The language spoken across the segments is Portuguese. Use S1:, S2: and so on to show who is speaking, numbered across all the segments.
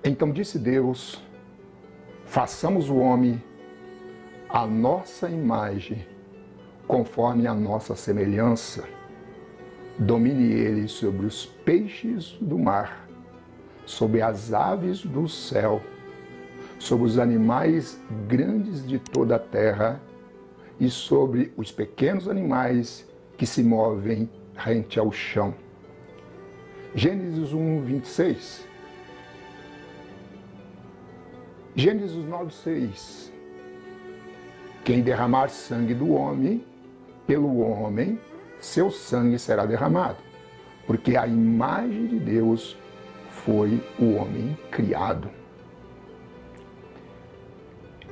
S1: Então disse Deus: façamos o homem à nossa imagem, conforme a nossa semelhança. Domine ele sobre os peixes do mar, sobre as aves do céu, sobre os animais grandes de toda a terra e sobre os pequenos animais que se movem rente ao chão. Gênesis 1, 26. Gênesis 9, 6. Quem derramar sangue do homem, pelo homem, seu sangue será derramado, porque a imagem de Deus foi o homem criado.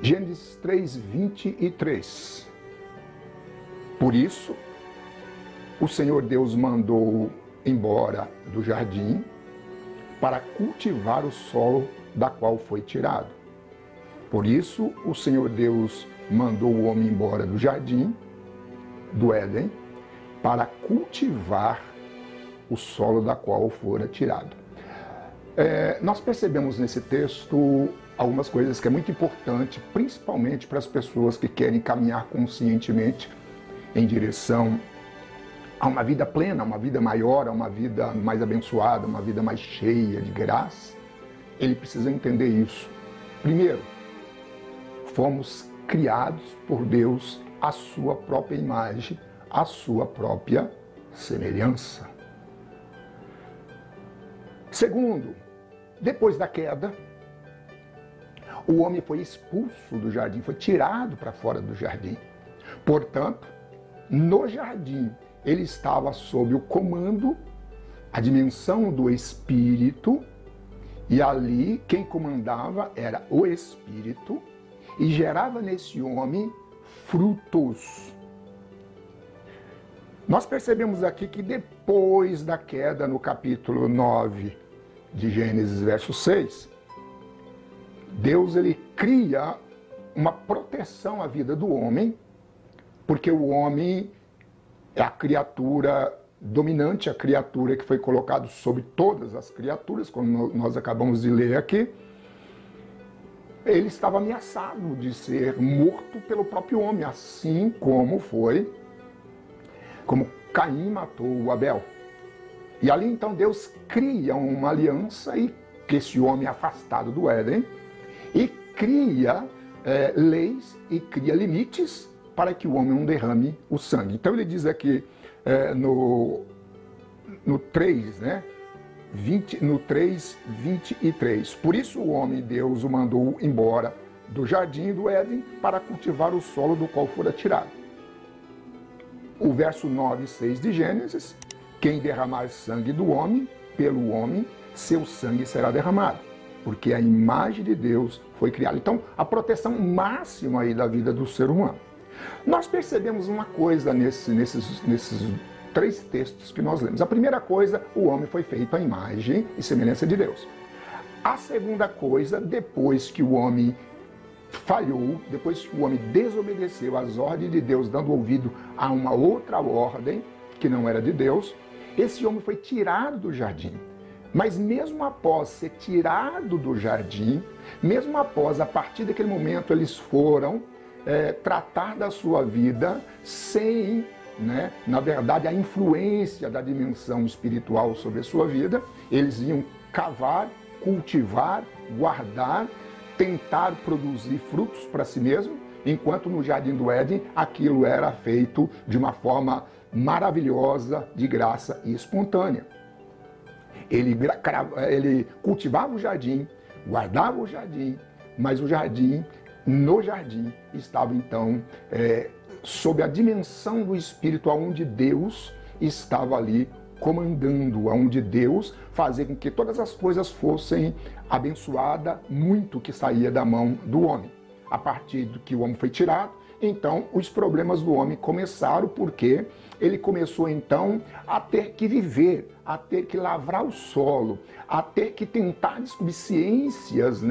S1: Gênesis 3, 23. Por isso, o Senhor Deus mandou embora do jardim para cultivar o solo da qual foi tirado. Por isso, o Senhor Deus mandou o homem embora do jardim, do Éden, para cultivar o solo da qual fora tirado. Nós percebemos nesse texto algumas coisas que é muito importante, principalmente para as pessoas que querem caminhar conscientemente em direção a uma vida plena, a uma vida maior, a uma vida mais abençoada, uma vida mais cheia de graça. Ele precisa entender isso. Primeiro, fomos criados por Deus à sua própria imagem, à sua própria semelhança. Segundo, depois da queda, o homem foi expulso do jardim, foi tirado para fora do jardim. Portanto, no jardim, ele estava sob o comando, a dimensão do Espírito, e ali quem comandava era o Espírito, e gerava nesse homem frutos. Nós percebemos aqui que depois da queda, no capítulo 9 de Gênesis, verso 6, Deus ele cria uma proteção à vida do homem, porque o homem é a criatura dominante, a criatura que foi colocada sobre todas as criaturas, como nós acabamos de ler aqui. Ele estava ameaçado de ser morto pelo próprio homem, assim como Caim matou o Abel. E ali então Deus cria uma aliança, e que esse homem é afastado do Éden, e cria leis e cria limites para que o homem não derrame o sangue. Então ele diz aqui no 3, né? No 3, 23. Por isso o homem, Deus o mandou embora do jardim do Éden para cultivar o solo do qual fora tirado. O verso 9 e 6 de Gênesis: quem derramar sangue do homem, pelo homem, seu sangue será derramado, porque a imagem de Deus foi criada. Então, a proteção máxima aí da vida do ser humano. Nós percebemos uma coisa nesses 3 textos que nós lemos. A primeira coisa, o homem foi feito à imagem e semelhança de Deus. A segunda coisa, depois que o homem falhou, depois que o homem desobedeceu às ordens de Deus, dando ouvido a uma outra ordem que não era de Deus, esse homem foi tirado do jardim. Mas mesmo após ser tirado do jardim, mesmo após, a partir daquele momento, eles foram tratar da sua vida sem, na verdade, a influência da dimensão espiritual sobre a sua vida. Eles iam cavar, cultivar, guardar, tentar produzir frutos para si mesmo, enquanto no Jardim do Éden aquilo era feito de uma forma maravilhosa, de graça e espontânea. Ele cultivava o jardim, guardava o jardim, mas no jardim estava então sob a dimensão do Espírito, onde Deus estava ali comandando, onde Deus fazia com que todas as coisas fossem abençoadas, muito que saía da mão do homem. A partir do que o homem foi tirado, então os problemas do homem começaram, porque ele começou então a ter que viver, a ter que lavrar o solo, a ter que tentar descobrir ciências,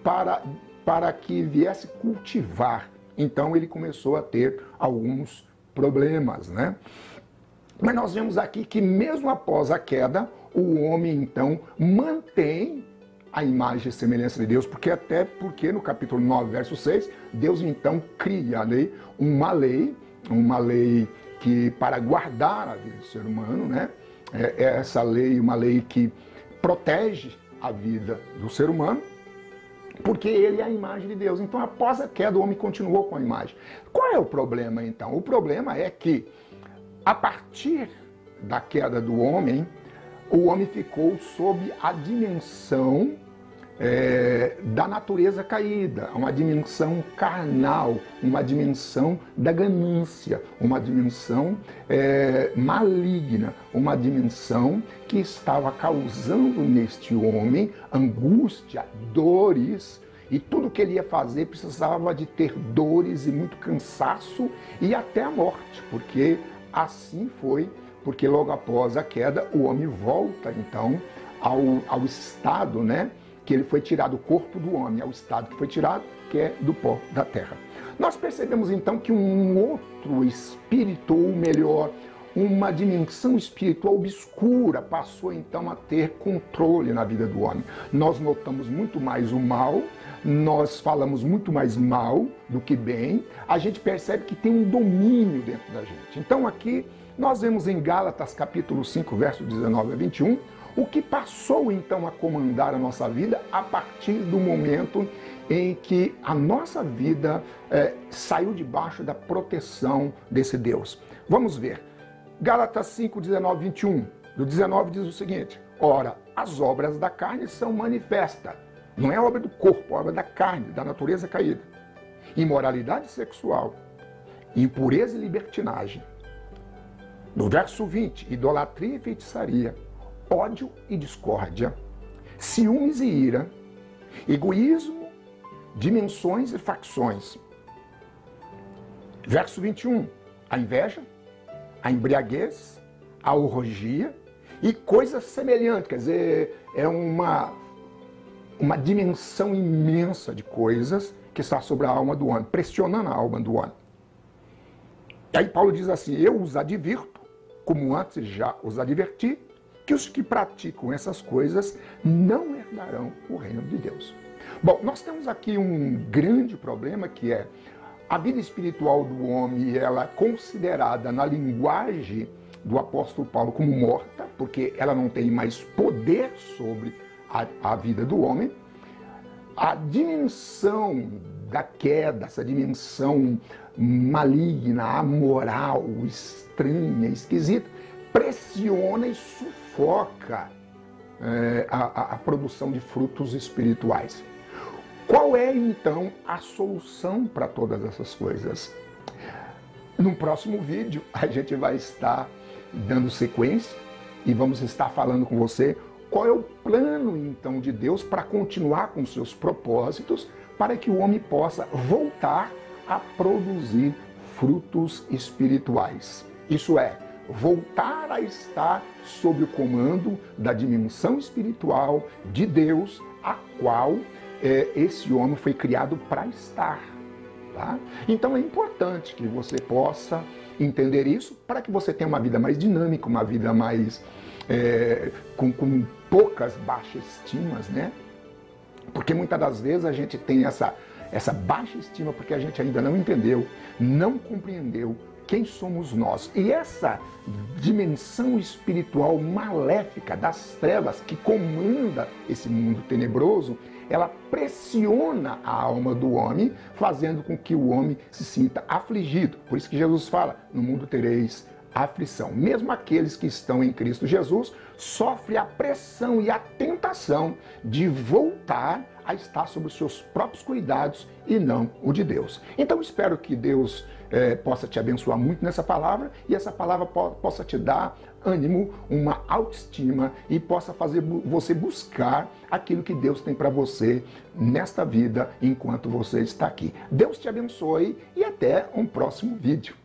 S1: para que viesse cultivar. Então ele começou a ter alguns problemas, Mas nós vemos aqui que mesmo após a queda, o homem então mantém a imagem e semelhança de Deus, até porque no capítulo 9, verso 6, Deus então cria uma lei que para guardar a vida do ser humano, né? Essa lei, uma lei que protege a vida do ser humano, porque ele é a imagem de Deus. Então, após a queda, o homem continuou com a imagem. Qual é o problema, então? O problema é que, a partir da queda do homem, o homem ficou sob a dimensão da natureza caída, uma dimensão carnal, uma dimensão da ganância, uma dimensão maligna, uma dimensão que estava causando neste homem angústia, dores, e tudo que ele ia fazer precisava de ter dores e muito cansaço e até a morte, porque assim foi, porque logo após a queda o homem volta então ao estado, né, que ele foi tirado do corpo do homem, ao estado que foi tirado, que é do pó da terra. Nós percebemos então que um outro espírito, ou melhor, uma dimensão espiritual obscura passou então a ter controle na vida do homem. Nós notamos muito mais o mal, nós falamos muito mais mal do que bem, a gente percebe que tem um domínio dentro da gente. Então aqui nós vemos em Gálatas capítulo 5, verso 19 a 21, o que passou então a comandar a nossa vida a partir do momento em que a nossa vida saiu debaixo da proteção desse Deus. Vamos ver. Gálatas 5, 19, 21. Do 19 diz o seguinte: ora, as obras da carne são manifestas. Não é obra do corpo, é obra da carne, da natureza caída. Imoralidade sexual, impureza e libertinagem. No verso 20, idolatria e feitiçaria, ódio e discórdia, ciúmes e ira, egoísmo, dimensões e facções. Verso 21, a inveja, a embriaguez, a orgia e coisas semelhantes, quer dizer, é uma dimensão imensa de coisas que está sobre a alma do homem, pressionando a alma do homem. E aí Paulo diz assim: eu os advirto, como antes já os adverti, que os que praticam essas coisas não herdarão o reino de Deus. Bom, nós temos aqui um grande problema, que é a vida espiritual do homem, ela é considerada na linguagem do apóstolo Paulo como morta, porque ela não tem mais poder sobre a vida do homem. A dimensão da queda, essa dimensão maligna, amoral, estranha, esquisita, pressiona e sufoca a produção de frutos espirituais. Qual é, então, a solução para todas essas coisas? No próximo vídeo, a gente vai estar dando sequência e vamos estar falando com você qual é o plano, então, de Deus para continuar com seus propósitos, para que o homem possa voltar a produzir frutos espirituais. Isso é, voltar a estar sob o comando da dimensão espiritual de Deus, a qual esse homem foi criado para estar. Tá? Então é importante que você possa entender isso para que você tenha uma vida mais dinâmica, uma vida mais com poucas baixas estimas, né? Porque muitas das vezes a gente tem essa baixa estima porque a gente ainda não entendeu, não compreendeu quem somos nós. E essa dimensão espiritual maléfica das trevas que comanda esse mundo tenebroso, ela pressiona a alma do homem, fazendo com que o homem se sinta afligido. Por isso que Jesus fala, no mundo tereis aflição. Mesmo aqueles que estão em Cristo Jesus sofrem a pressão e a tentação de voltar a estar sob os seus próprios cuidados e não o de Deus. Então espero que Deus possa te abençoar muito nessa palavra e essa palavra possa te dar ânimo, uma autoestima e possa fazer você buscar aquilo que Deus tem para você nesta vida enquanto você está aqui. Deus te abençoe e até um próximo vídeo.